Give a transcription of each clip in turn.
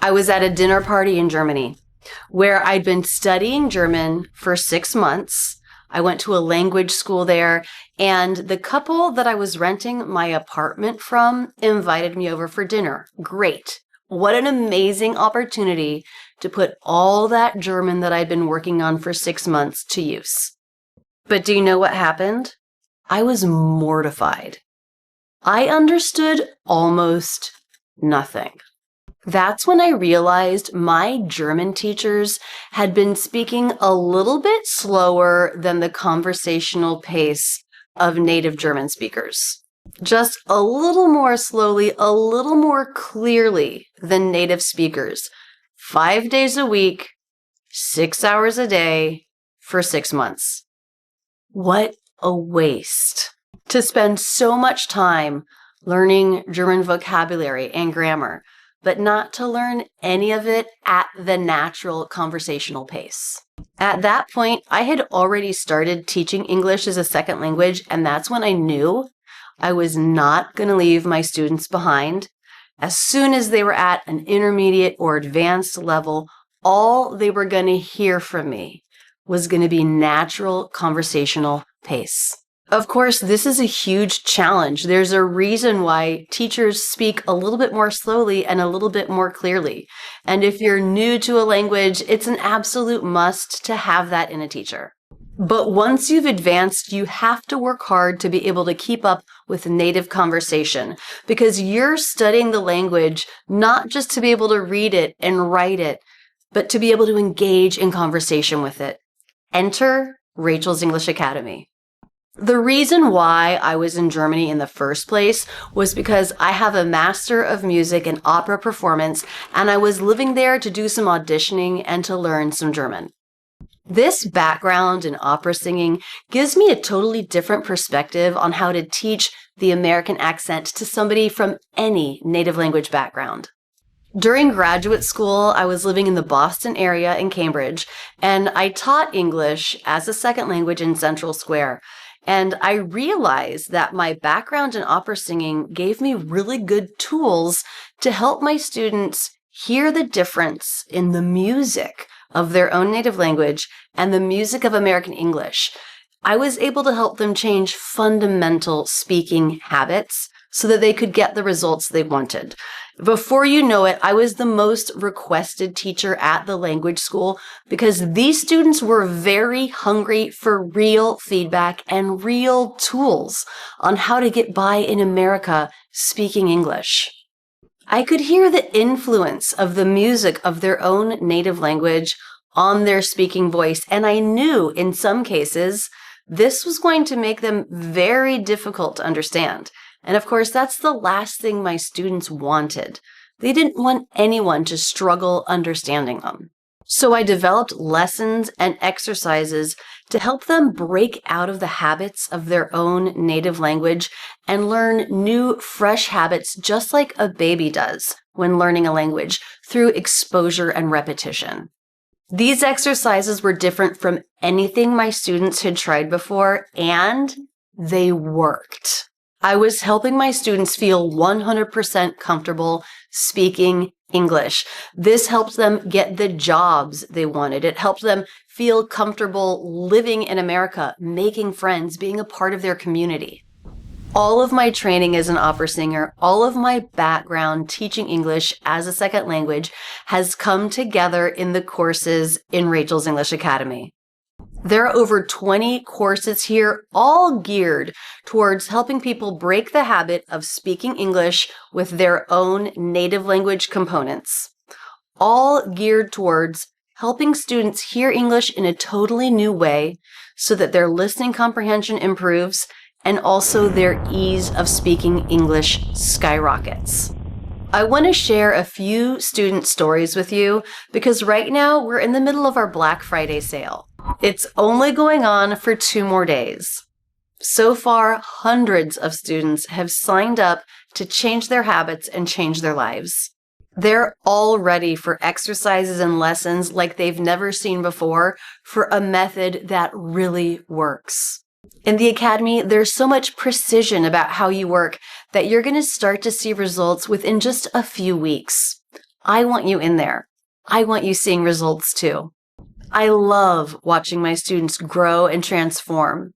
I was at a dinner party in Germany where I'd been studying German for 6 months. I went to a language school there, and the couple that I was renting my apartment from invited me over for dinner. Great. What an amazing opportunity to put all that German that I'd been working on for 6 months to use. But do you know what happened? I was mortified. I understood almost nothing. That's when I realized my German teachers had been speaking a little bit slower than the conversational pace of native German speakers. Just a little more slowly, a little more clearly than native speakers. 5 days a week, 6 hours a day for 6 months. What a waste to spend so much time learning German vocabulary and grammar, but not to learn any of it at the natural conversational pace. At that point, I had already started teaching English as a second language, and that's when I knew I was not going to leave my students behind. As soon as they were at an intermediate or advanced level, all they were going to hear from me was going to be natural conversational pace. Of course, this is a huge challenge. There's a reason why teachers speak a little bit more slowly and a little bit more clearly. And if you're new to a language, it's an absolute must to have that in a teacher. But once you've advanced, you have to work hard to be able to keep up with native conversation, because you're studying the language not just to be able to read it and write it, but to be able to engage in conversation with it. Enter Rachel's English Academy. The reason why I was in Germany in the first place was because I have a Master of Music and Opera Performance, and I was living there to do some auditioning and to learn some German. This background in opera singing gives me a totally different perspective on how to teach the American accent to somebody from any native language background. During graduate school, I was living in the Boston area in Cambridge, and I taught English as a second language in Central Square. And I realized that my background in opera singing gave me really good tools to help my students hear the difference in the music of their own native language and the music of American English. I was able to help them change fundamental speaking habits so that they could get the results they wanted. Before you know it, I was the most requested teacher at the language school because these students were very hungry for real feedback and real tools on how to get by in America speaking English. I could hear the influence of the music of their own native language on their speaking voice, and I knew in some cases this was going to make them very difficult to understand. And of course, that's the last thing my students wanted. They didn't want anyone to struggle understanding them. So I developed lessons and exercises to help them break out of the habits of their own native language and learn new, fresh habits just like a baby does when learning a language through exposure and repetition. These exercises were different from anything my students had tried before, and they worked. I was helping my students feel 100% comfortable speaking English. This helped them get the jobs they wanted. It helped them feel comfortable living in America, making friends, being a part of their community. All of my training as an opera singer, all of my background teaching English as a second language has come together in the courses in Rachel's English Academy. There are over 20 courses here, all geared towards helping people break the habit of speaking English with their own native language components, all geared towards helping students hear English in a totally new way so that their listening comprehension improves and also their ease of speaking English skyrockets. I want to share a few student stories with you because right now we're in the middle of our Black Friday sale. It's only going on for 2 more days. So far, hundreds of students have signed up to change their habits and change their lives. They're all ready for exercises and lessons like they've never seen before for a method that really works. In the Academy, there's so much precision about how you work that you're going to start to see results within just a few weeks. I want you in there. I want you seeing results too. I love watching my students grow and transform.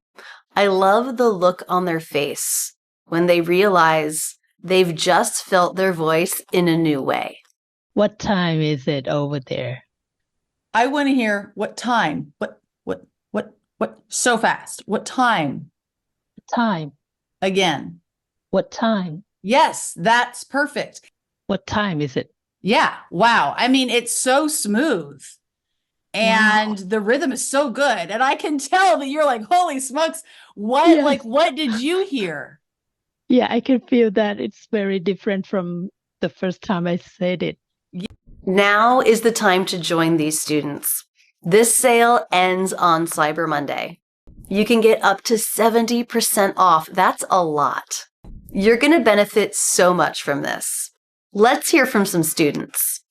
I love the look on their face when they realize they've just felt their voice in a new way. What time is it over there? I want to hear what time. What? So fast. What time? Time. Again. What time? Yes, that's perfect. What time is it? Yeah. Wow. I mean, it's so smooth. And the rhythm is so good. And I can tell that you're like, holy smokes, what did you hear? Yeah, I can feel that it's very different from the first time I said it. Now is the time to join these students. This sale ends on Cyber Monday. You can get up to 70% off. That's a lot. You're going to benefit so much from this. Let's hear from some students.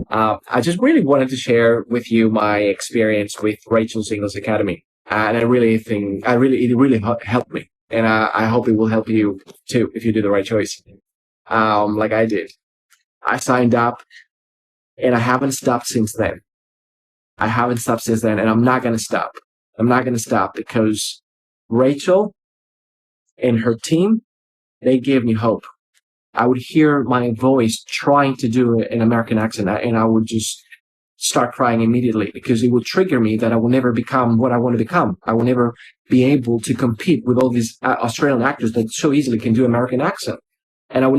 I just really wanted to share with you my experience with Rachel's English Academy. And I really think, it really helped me. And I hope it will help you too, if you do the right choice. Like I did. I signed up and I haven't stopped since then. And I'm not going to stop. I'm not going to stop because Rachel and her team, they gave me hope. I would hear my voice trying to do an American accent, and I would just start crying immediately because it would trigger me that I will never become what I want to become. I will never be able to compete with all these Australian actors that so easily can do American accent, and I will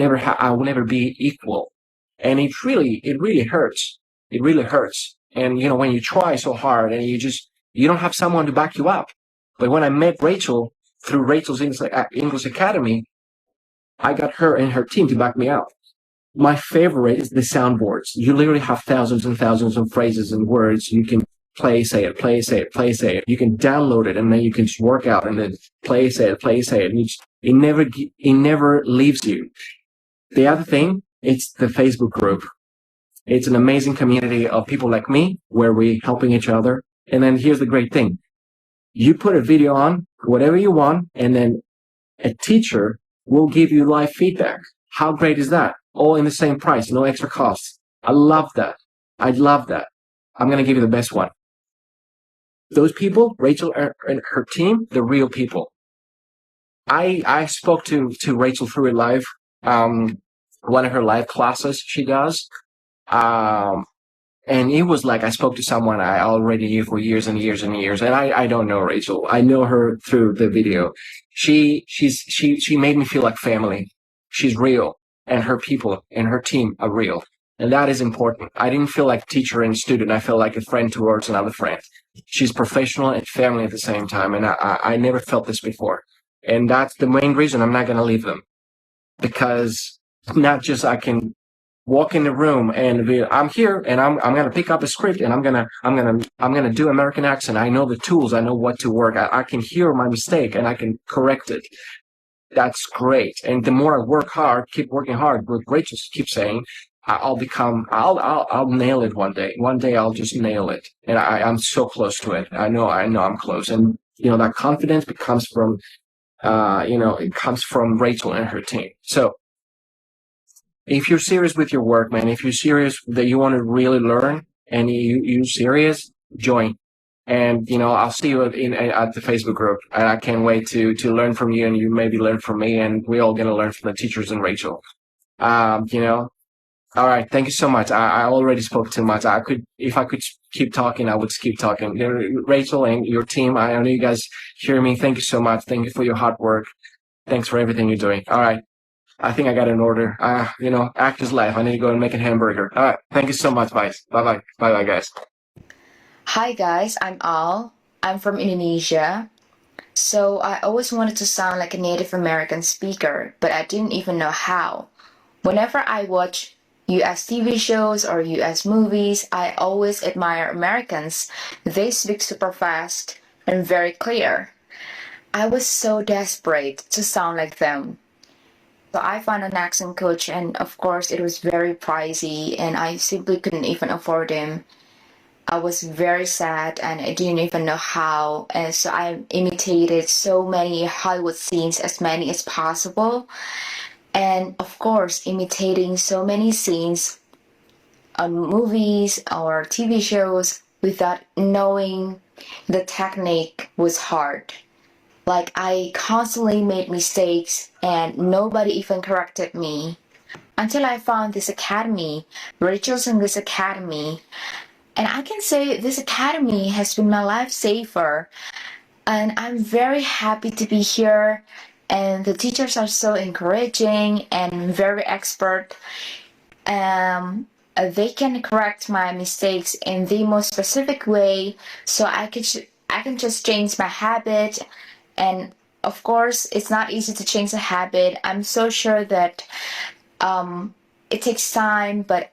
never be equal. And it really hurts. It really hurts. And you know, when you try so hard and you don't have someone to back you up. But when I met Rachel through Rachel's English Academy, I got her and her team to back me up. My favorite is the soundboards. You literally have thousands and thousands of phrases and words. You can play, say it, play, say it, play, say it. You can download it and then you can just work out and then play, say it, play, say it. It never leaves you. The other thing, it's the Facebook group. It's an amazing community of people like me where we're helping each other. And then here's the great thing. You put a video on, whatever you want, and then a teacher will give you live feedback. How great is that? All in the same price, no extra costs. I love that. I love that. I'm going to give you the best one. Those people, Rachel and her team, the real people. I spoke to Rachel through a live, one of her live classes she does. And it was like I spoke to someone I already knew for years and years and years. And I don't know Rachel. I know her through the video. She made me feel like family. She's real, and her people and her team are real. And that is important. I didn't feel like teacher and student. I felt like a friend towards another friend. She's professional and family at the same time. And I never felt this before. And that's the main reason I'm not going to leave them. Because not just I can walk in the room and I'm here and I'm going to pick up a script and I'm going to do American accent. I know the tools. I know what to work. I can hear my mistake and I can correct it. That's great. And the more I work hard, keep working hard, what Rachel keeps saying, I'll nail it one day. One day I'll just nail it. And I'm so close to it. I know I'm close. And, you know, that confidence comes from, it comes from Rachel and her team. So, if you're serious with your work, man, if you're serious that you want to really learn and you're serious, join. And, you know, I'll see you at the Facebook group. And I can't wait to learn from you and you maybe learn from me. And we're all going to learn from the teachers and Rachel. You know, all right. Thank you so much. I already spoke too much. If I could keep talking, I would keep talking. Rachel and your team, I know you guys hear me. Thank you so much. Thank you for your hard work. Thanks for everything you're doing. All right. I think I got an order. You know, act is life. I need to go and make a hamburger. All right. Thank you so much, guys. Bye-bye. Bye-bye, guys. Hi, guys. I'm Al. I'm from Indonesia. So I always wanted to sound like a Native American speaker, but I didn't even know how. Whenever I watch US TV shows or US movies, I always admire Americans. They speak super fast and very clear. I was so desperate to sound like them. So I found an accent coach, and of course it was very pricey and I simply couldn't even afford him. I was very sad and I didn't even know how, and so I imitated so many Hollywood scenes, as many as possible. And of course, imitating so many scenes on movies or TV shows without knowing the technique was hard. Like, I constantly made mistakes and nobody even corrected me. Until I found this academy, Rachel's English Academy. And I can say this academy has been my lifesaver. And I'm very happy to be here. And the teachers are so encouraging and very expert. They can correct my mistakes in the most specific way, so I can just change my habit. And of course, it's not easy to change a habit. I'm so sure that it takes time, but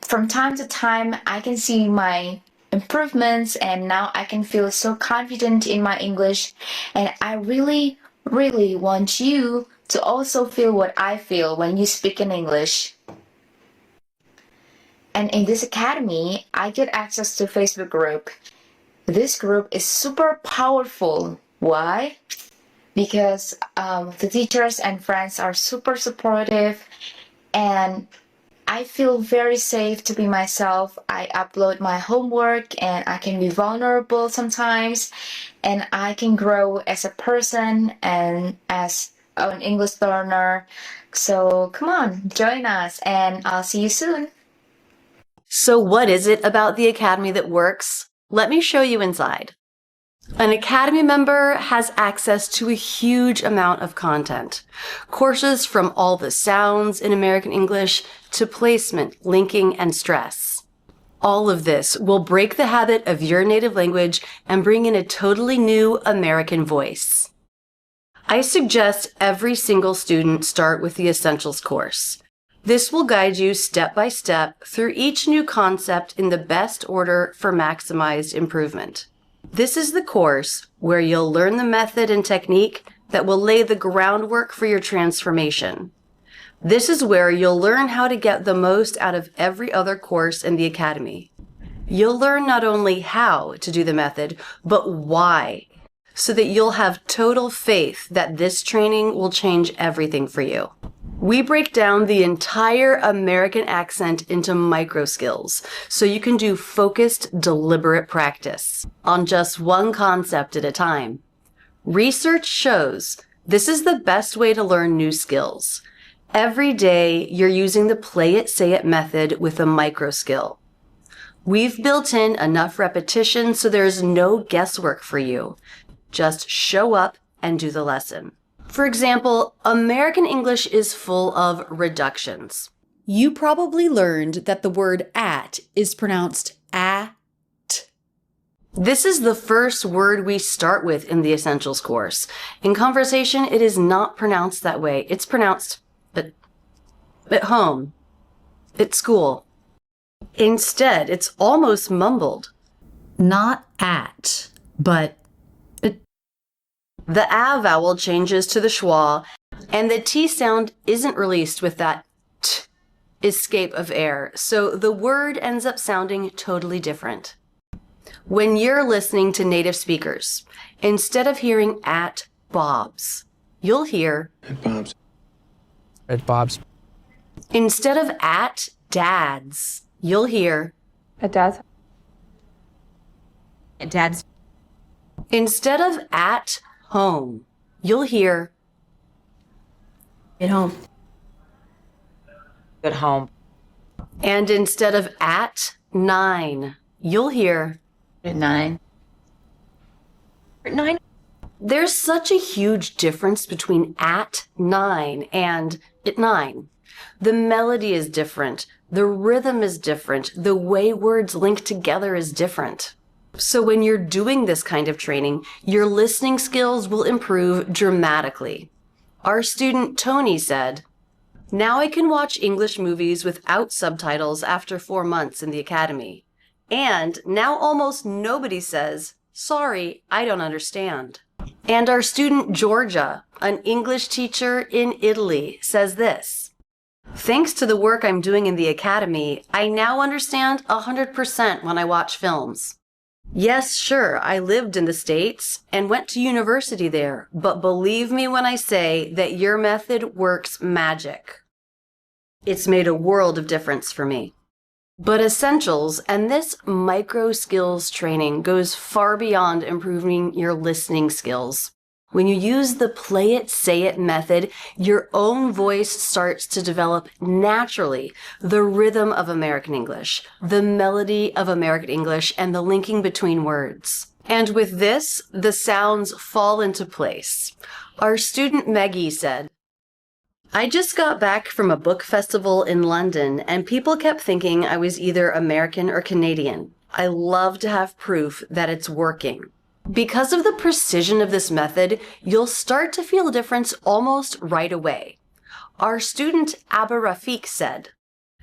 from time to time, I can see my improvements, and now I can feel so confident in my English. And I really, really want you to also feel what I feel when you speak in English. And in this academy, I get access to a Facebook group. This group is super powerful. Why? Because the teachers and friends are super supportive, and I feel very safe to be myself. I upload my homework and I can be vulnerable sometimes, and I can grow as a person and as an English learner. So come on, join us, and I'll see you soon. So what is it about the Academy that works? Let me show you inside. An Academy member has access to a huge amount of content. Courses from all the sounds in American English to placement, linking, and stress. All of this will break the habit of your native language and bring in a totally new American voice. I suggest every single student start with the Essentials course. This will guide you step by step through each new concept in the best order for maximized improvement. This is the course where you'll learn the method and technique that will lay the groundwork for your transformation. This is where you'll learn how to get the most out of every other course in the Academy. You'll learn not only how to do the method, but why, so that you'll have total faith that this training will change everything for you. We break down the entire American accent into microskills, so you can do focused, deliberate practice on just one concept at a time. Research shows this is the best way to learn new skills. Every day, you're using the play it, say it method with a microskill. We've built in enough repetition so there's no guesswork for you. Just show up and do the lesson. For example, American English is full of reductions. You probably learned that the word at is pronounced at. This is the first word we start with in the Essentials course. In conversation, it is not pronounced that way. It's pronounced at home, at school. Instead, it's almost mumbled. Not at, but the A vowel changes to the schwa, and the T sound isn't released with that T escape of air, so the word ends up sounding totally different. When you're listening to native speakers, instead of hearing at Bob's, you'll hear At Bob's. At Bob's. Instead of at Dad's, you'll hear At Dad's. At Dad's. Instead of at home, you'll hear At home. At home. And instead of at 9, you'll hear At 9. At 9. There's such a huge difference between at 9 and at 9. The melody is different. The rhythm is different. The way words link together is different. So when you're doing this kind of training, your listening skills will improve dramatically. Our student Tony said, "Now I can watch English movies without subtitles after 4 months in the Academy. And now almost nobody says, 'Sorry, I don't understand.'" And our student Giorgia, an English teacher in Italy, says this, "Thanks to the work I'm doing in the Academy, I now understand 100% when I watch films. Yes, sure, I lived in the States and went to university there, but believe me when I say that your method works magic. It's made a world of difference for me." But essentials and this Microskills training goes far beyond improving your listening skills. When you use the play it, say it method, your own voice starts to develop naturally. The rhythm of American English, the melody of American English, and the linking between words. And with this, the sounds fall into place. Our student Meggy said, I just got back from a book festival in London and people kept thinking I was either American or Canadian. I love to have proof that it's working. Because of the precision of this method, you'll start to feel a difference almost right away. Our student Abderrafik said,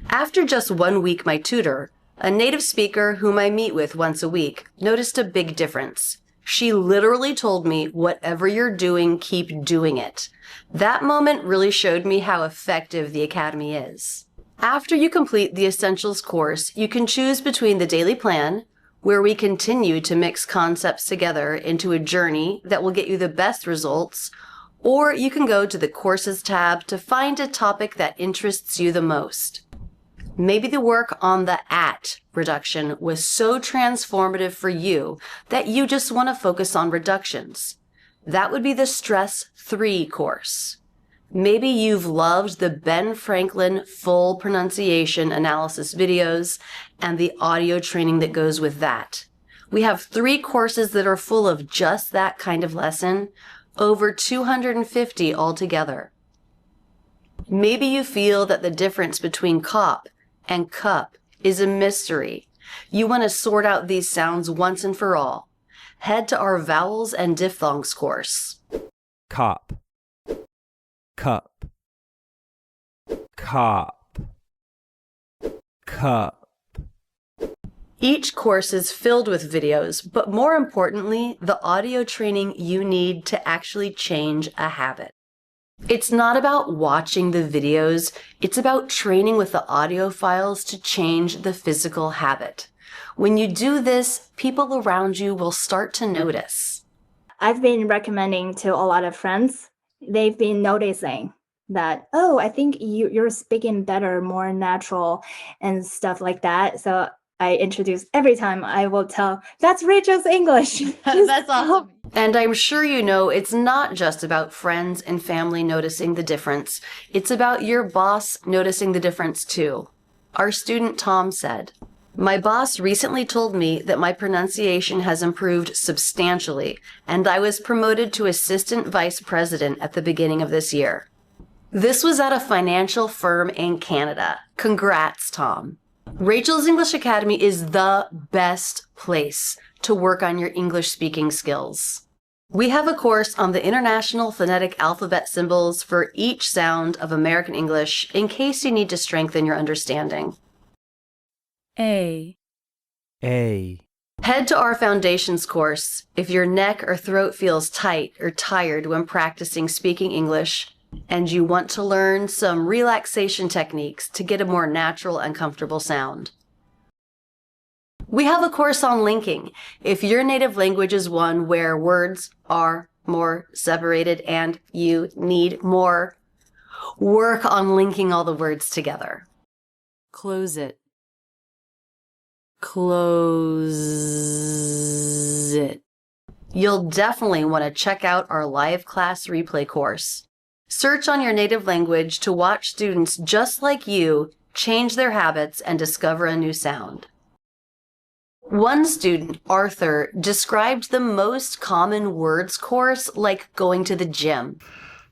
after just 1 week, my tutor, a native speaker whom I meet with once a week, noticed a big difference. She literally told me, whatever you're doing, keep doing it. That moment really showed me how effective the Academy is. After you complete the Essentials course, you can choose between the daily plan, where we continue to mix concepts together into a journey that will get you the best results, or you can go to the Courses tab to find a topic that interests you the most. Maybe the work on the at reduction was so transformative for you that you just want to focus on reductions. That would be the Stress 3 course. Maybe you've loved the Ben Franklin full pronunciation analysis videos and the audio training that goes with that. We have 3 courses that are full of just that kind of lesson, over 250 altogether. Maybe you feel that the difference between cop and cup is a mystery. You want to sort out these sounds once and for all. Head to our Vowels and Diphthongs course. Cop, cup, cop, cup. Each course is filled with videos, but more importantly, the audio training you need to actually change a habit. It's not about watching the videos, it's about training with the audio files to change the physical habit. When you do this, people around you will start to notice. I've been recommending to a lot of friends. They've been noticing that, oh, I think you're speaking better, more natural and stuff like that. So I introduce every time I will tell, that's Rachel's English. That's awesome. And I'm sure you know it's not just about friends and family noticing the difference. It's about your boss noticing the difference too. Our student Tom said, my boss recently told me that my pronunciation has improved substantially, and I was promoted to assistant vice president at the beginning of this year. This was at a financial firm in Canada. Congrats, Tom. Rachel's English Academy is the best place to work on your English speaking skills. We have a course on the international phonetic alphabet symbols for each sound of American English in case you need to strengthen your understanding. A. Head to our Foundations course if your neck or throat feels tight or tired when practicing speaking English and you want to learn some relaxation techniques to get a more natural and comfortable sound. We have a course on linking if your native language is one where words are more separated and you need more work on linking all the words together. Close it. Close it. You'll definitely want to check out our live class replay course. Search on your native language to watch students just like you change their habits and discover a new sound. One student, Arthur, described the most common words course like going to the gym.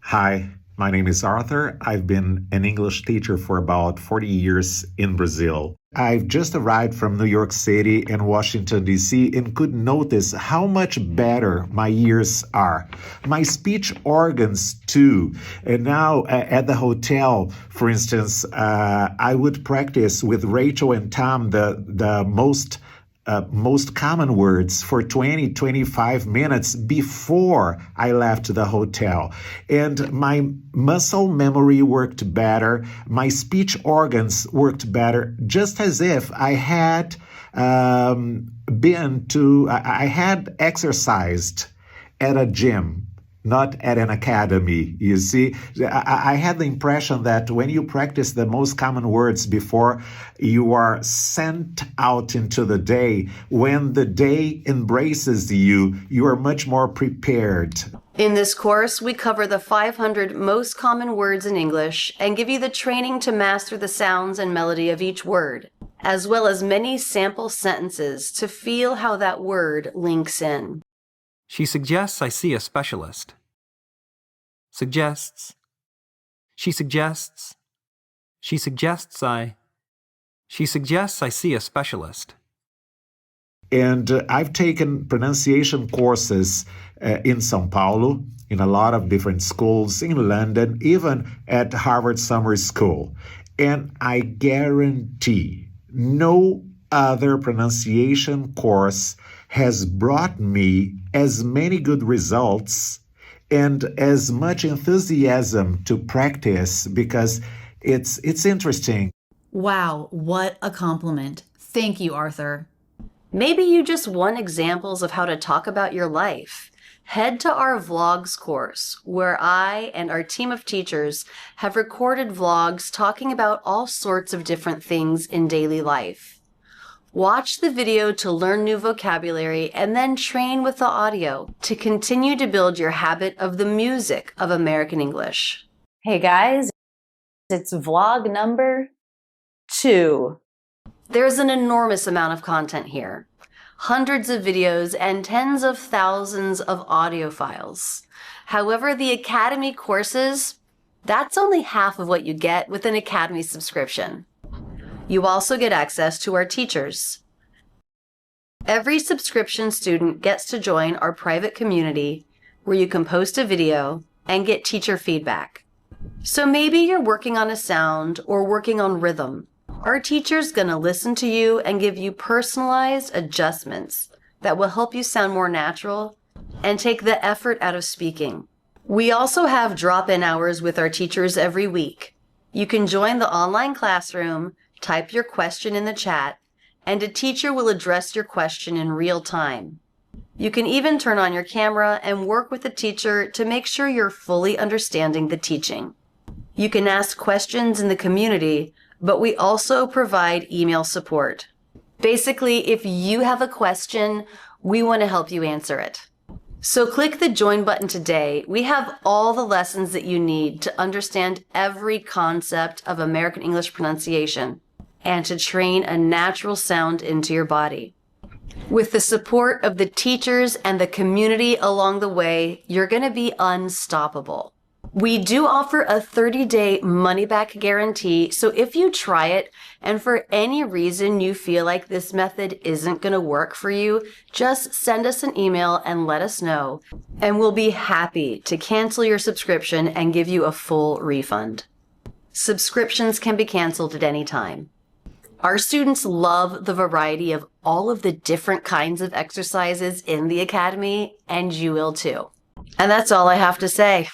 Hi, my name is Arthur. I've been an English teacher for about 40 years in Brazil. I've just arrived from New York City and Washington, D.C. and could notice how much better my ears are. My speech organs, too. And now at the hotel, for instance, I would practice with Rachel and Tom the most common words for 20-25 minutes before I left the hotel. And my muscle memory worked better. My speech organs worked better, just as if I had I had exercised at a gym. not at an academy. You see, I had the impression that when you practice the most common words before you are sent out into the day, when the day embraces you, you are much more prepared. In this course, we cover the 500 most common words in English and give you the training to master the sounds and melody of each word, as well as many sample sentences to feel how that word links in. She suggests I see a specialist. Suggests. She suggests. She suggests I see a specialist. And I've taken pronunciation courses in São Paulo, in a lot of different schools, in London, even at Harvard Summer School. And I guarantee no other pronunciation course has brought me as many good results and as much enthusiasm to practice, because it's interesting. Wow, what a compliment. Thank you, Arthur. Maybe you just want examples of how to talk about your life. Head to our vlogs course, where I and our team of teachers have recorded vlogs talking about all sorts of different things in daily life. Watch the video to learn new vocabulary and then train with the audio to continue to build your habit of the music of American English. Hey guys, it's vlog number 2. There's an enormous amount of content here. Hundreds of videos and tens of thousands of audio files. However, the Academy courses, that's only half of what you get with an Academy subscription. You also get access to our teachers. Every subscription student gets to join our private community where you can post a video and get teacher feedback. So maybe you're working on a sound or working on rhythm. Our teacher's gonna listen to you and give you personalized adjustments that will help you sound more natural and take the effort out of speaking. We also have drop-in hours with our teachers every week. You can join the online classroom, type your question in the chat, and a teacher will address your question in real time. You can even turn on your camera and work with the teacher to make sure you're fully understanding the teaching. You can ask questions in the community, but we also provide email support. Basically, if you have a question, we want to help you answer it. So click the join button today. We have all the lessons that you need to understand every concept of American English pronunciation and to train a natural sound into your body. With the support of the teachers and the community along the way, you're going to be unstoppable. We do offer a 30-day money-back guarantee, so if you try it and for any reason you feel like this method isn't going to work for you, just send us an email and let us know, and we'll be happy to cancel your subscription and give you a full refund. Subscriptions can be canceled at any time. Our students love the variety of all of the different kinds of exercises in the Academy, and you will too. And that's all I have to say.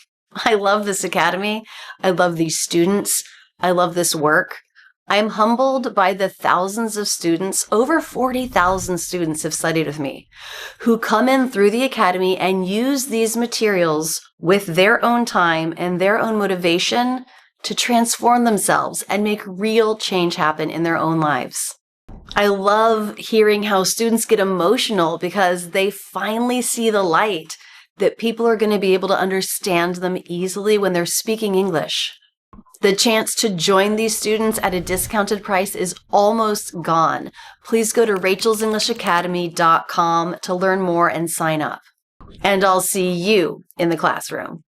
I love this Academy. I love these students. I love this work. I am humbled by the thousands of students, over 40,000 students have studied with me, who come in through the Academy and use these materials with their own time and their own motivation to transform themselves and make real change happen in their own lives. I love hearing how students get emotional because they finally see the light that people are going to be able to understand them easily when they're speaking English. The chance to join these students at a discounted price is almost gone. Please go to rachelsenglishacademy.com to learn more and sign up. And I'll see you in the classroom.